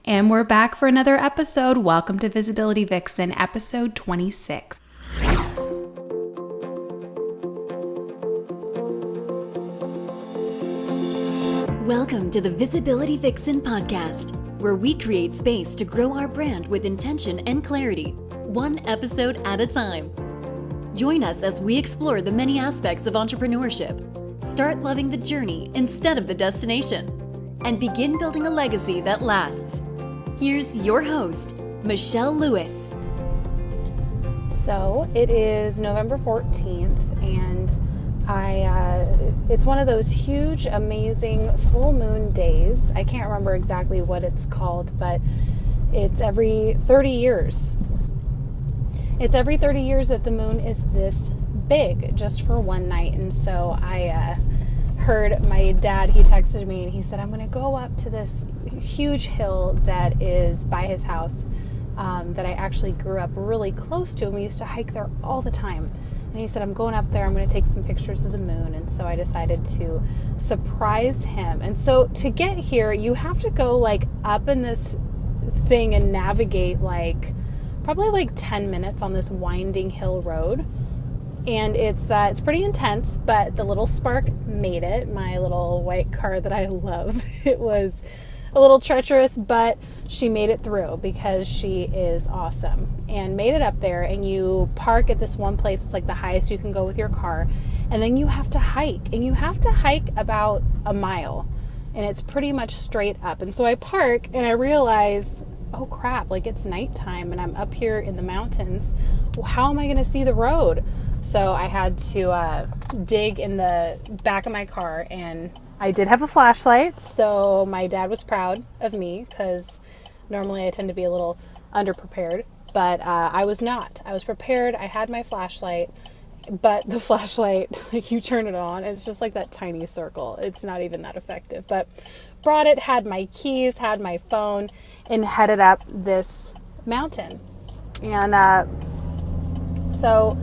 And we're back for another episode. Welcome to Visibility Vixen, episode 26. Welcome to the Visibility Vixen podcast, where we create space to grow our brand with intention and clarity, one episode at a time. Join us as we explore the many aspects of entrepreneurship, start loving the journey instead of the destination, and begin building a legacy that lasts. Here's your host, Michelle Lewis. So it is November 14th, and it's one of those huge, amazing full moon days. I can't remember exactly what it's called, but it's every 30 years. It's every 30 years that the moon is this big, just for one night. And so I heard my dad, he texted me and he said, I'm going to go up to this huge hill that is by his house that I actually grew up really close to, and we used to hike there all the time. And he said, I'm going up there, I'm going to take some pictures of the moon. And so I decided to surprise him. And so to get here, you have to go like up in this thing and navigate probably 10 minutes on this winding hill road. And it's pretty intense, but the little Spark made it, my little white car that I love. It was a little treacherous, but she made it through because she is awesome, and made it up there. And you park at this one place. It's like the highest you can go with your car. And then you have to hike, and you have to hike about a mile, and it's pretty much straight up. And so I park and I realize, oh crap, it's nighttime and I'm up here in the mountains. Well, how am I going to see the road? So I had to dig in the back of my car, and I did have a flashlight, so my dad was proud of me because normally I tend to be a little underprepared, but I was not. I was prepared. I had my flashlight, but the flashlight, you turn it on, it's just like that tiny circle. It's not even that effective, but brought it, had my keys, had my phone, and headed up this mountain. And so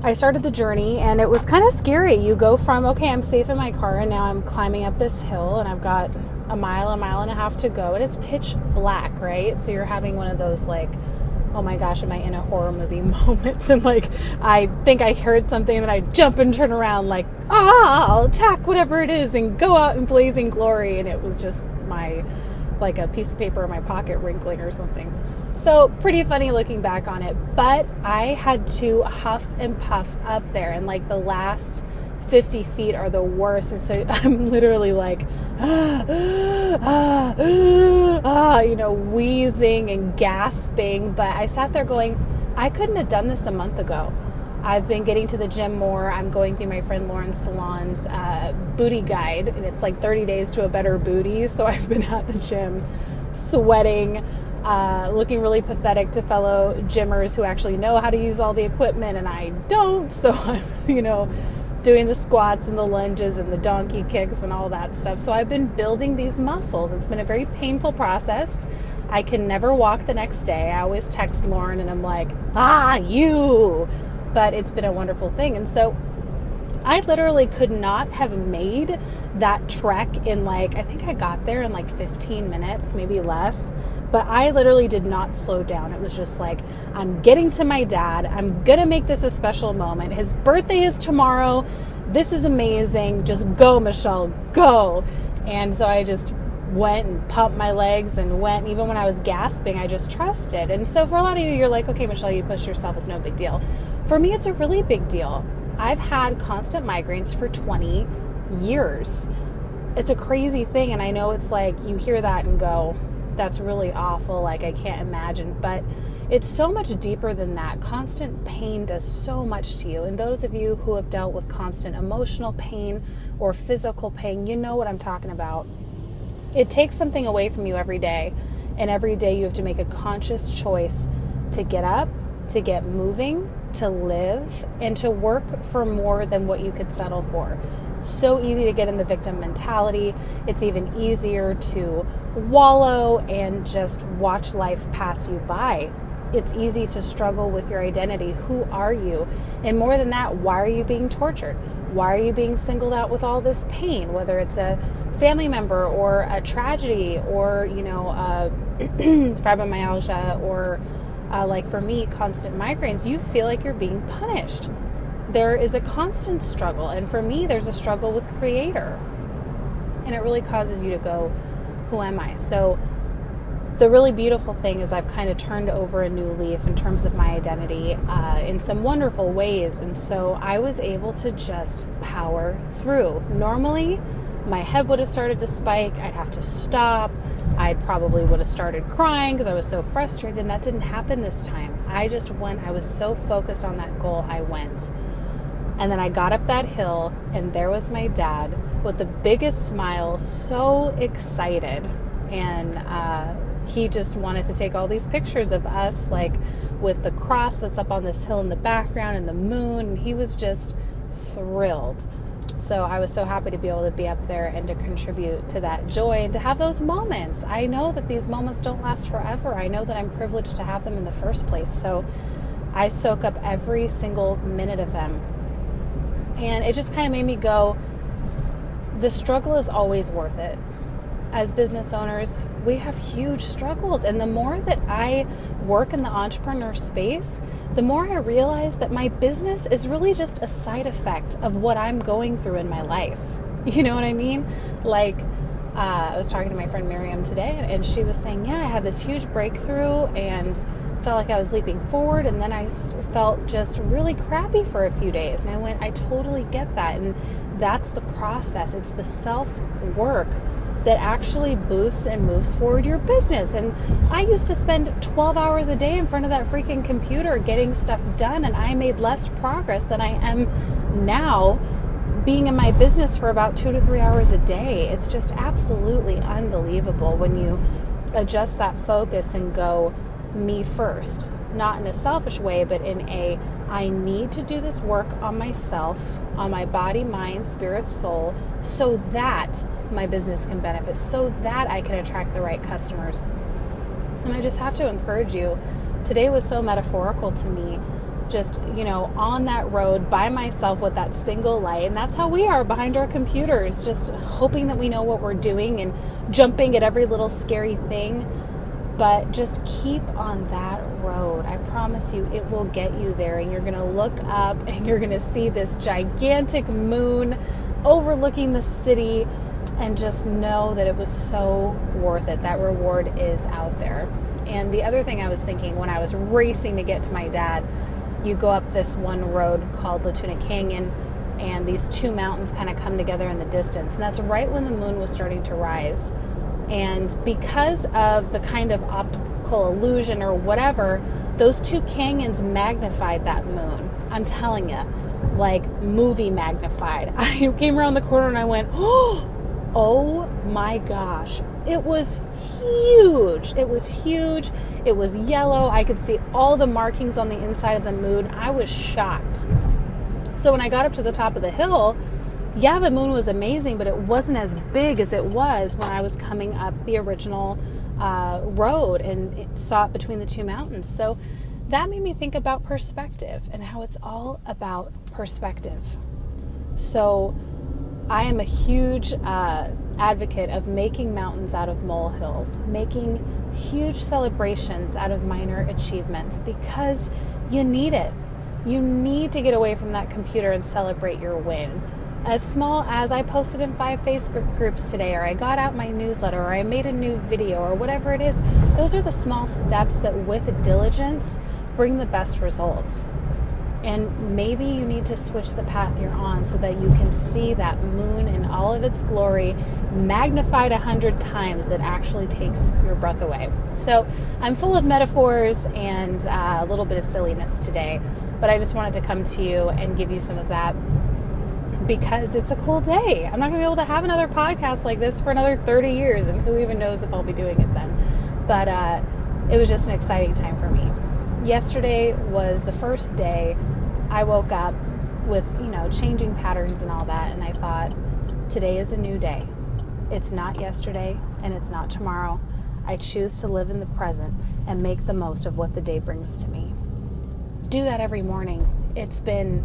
I started the journey, and it was kind of scary. You go from, okay, I'm safe in my car, and now I'm climbing up this hill, and I've got a mile and a half to go, and it's pitch black, right? So you're having one of those oh my gosh, am I in a horror movie moments? And I think I heard something, and I jump and turn around I'll attack whatever it is and go out in blazing glory. And it was just a piece of paper in my pocket wrinkling or something. So pretty funny looking back on it, but I had to huff and puff up there, and the last 50 feet are the worst. And so I'm literally wheezing and gasping. But I sat there going, I couldn't have done this a month ago. I've been getting to the gym more. I'm going through my friend Lauren Salon's booty guide, and it's 30 days to a better booty. So I've been at the gym sweating, looking really pathetic to fellow gymmers who actually know how to use all the equipment, and I don't. So I'm, doing the squats and the lunges and the donkey kicks and all that stuff. So I've been building these muscles. It's been a very painful process. I can never walk the next day. I always text Lauren and I'm like, you. But it's been a wonderful thing. And so I literally could not have made that trek in I think I got there in 15 minutes, maybe less. But I literally did not slow down. It was just I'm getting to my dad. I'm going to make this a special moment. His birthday is tomorrow. This is amazing. Just go, Michelle, go. And so I just went and pumped my legs and went. Even when I was gasping, I just trusted. And so for a lot of you, you're like, okay, Michelle, you pushed yourself. It's no big deal. For me, it's a really big deal. I've had constant migraines for 20 years. It's a crazy thing. And I know it's you hear that and go, that's really awful. I can't imagine. But it's so much deeper than that. Constant pain does so much to you. And those of you who have dealt with constant emotional pain or physical pain, you know what I'm talking about. It takes something away from you every day. And every day you have to make a conscious choice to get up, to get moving, to live, and to work for more than what you could settle for. So easy to get in the victim mentality. It's even easier to wallow and just watch life pass you by. It's easy to struggle with your identity. Who are you? And more than that, why are you being tortured? Why are you being singled out with all this pain? Whether it's a family member or a tragedy or, fibromyalgia or like for me, constant migraines, you feel like you're being punished. There is a constant struggle. And for me, there's a struggle with creator. And it really causes you to go, who am I? So the really beautiful thing is I've kind of turned over a new leaf in terms of my identity in some wonderful ways. And so I was able to just power through. Normally, my head would have started to spike. I'd have to stop. I probably would have started crying because I was so frustrated. And that didn't happen this time. I just went. I was so focused on that goal. I went. And then I got up that hill, and there was my dad with the biggest smile, so excited. And he just wanted to take all these pictures of us, like with the cross that's up on this hill in the background and the moon. And he was just thrilled. So I was so happy to be able to be up there and to contribute to that joy and to have those moments. I know that these moments don't last forever. I know that I'm privileged to have them in the first place. So I soak up every single minute of them. And it just kind of made me go, the struggle is always worth it. As business owners, we have huge struggles. And the more that I work in the entrepreneur space, the more I realize that my business is really just a side effect of what I'm going through in my life. You know what I mean? Like, I was talking to my friend Miriam today, and she was saying, yeah, I had this huge breakthrough and felt like I was leaping forward, and then I felt just really crappy for a few days. And I went, I totally get that. And that's the process. It's the self-work that actually boosts and moves forward your business. And I used to spend 12 hours a day in front of that freaking computer getting stuff done, and I made less progress than I am now being in my business for about 2 to 3 hours a day. It's just absolutely unbelievable when you adjust that focus and go, me first, not in a selfish way, but in a, I need to do this work on myself, on my body, mind, spirit, soul, so that my business can benefit, so that I can attract the right customers. And I just have to encourage you, today was so metaphorical to me, just, on that road by myself with that single light. And that's how we are behind our computers, just hoping that we know what we're doing and jumping at every little scary thing. But just keep on that road. I promise you, it will get you there. And you're going to look up and you're going to see this gigantic moon overlooking the city, and just know that it was so worth it. That reward is out there. And the other thing I was thinking when I was racing to get to my dad, you go up this one road called Latuna Canyon, and these two mountains kind of come together in the distance. And that's right when the moon was starting to rise. And because of the kind of optical illusion or whatever, those two canyons magnified that moon. I'm telling you, like movie magnified. I came around the corner and I went, oh my gosh. It was huge. It was huge. It was yellow. I could see all the markings on the inside of the moon. I was shocked. So when I got up to the top of the hill, yeah, the moon was amazing, but it wasn't as big as it was when I was coming up the original road and saw it between the two mountains. So that made me think about perspective and how it's all about perspective. So I am a huge advocate of making mountains out of molehills, making huge celebrations out of minor achievements, because you need it. You need to get away from that computer and celebrate your win. As small as I posted in 5 Facebook groups today, or I got out my newsletter, or I made a new video, or whatever it is, those are the small steps that with diligence bring the best results. And maybe you need to switch the path you're on so that you can see that moon in all of its glory, magnified 100 times, that actually takes your breath away. So I'm full of metaphors and a little bit of silliness today, but I just wanted to come to you and give you some of that, because it's a cool day. I'm not going to be able to have another podcast like this for another 30 years, and who even knows if I'll be doing it then. But it was just an exciting time for me. Yesterday was the first day I woke up with, changing patterns and all that, and I thought, today is a new day. It's not yesterday, and it's not tomorrow. I choose to live in the present and make the most of what the day brings to me. Do that every morning. It's been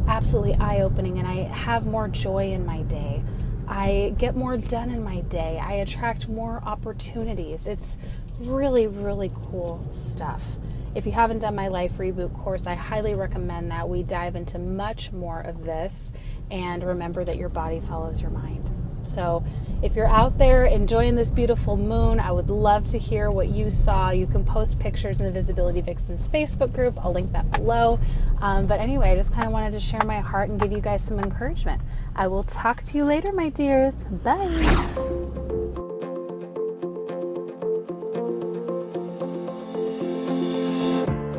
absolutely eye-opening, and I have more joy in my day. I get more done in my day. I attract more opportunities. It's really, really cool stuff. If you haven't done my Life Reboot course, I highly recommend that. We dive into much more of this, and remember that your body follows your mind. So if you're out there enjoying this beautiful moon, I would love to hear what you saw. You can post pictures in the Visibility Vixens Facebook group. I'll link that below. But anyway, I just kind of wanted to share my heart and give you guys some encouragement. I will talk to you later, my dears. Bye.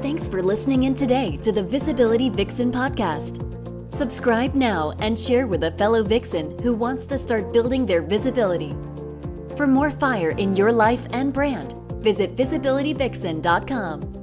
Thanks for listening in today to the Visibility Vixen podcast. Subscribe now and share with a fellow Vixen who wants to start building their visibility. For more fire in your life and brand, visit visibilityvixen.com.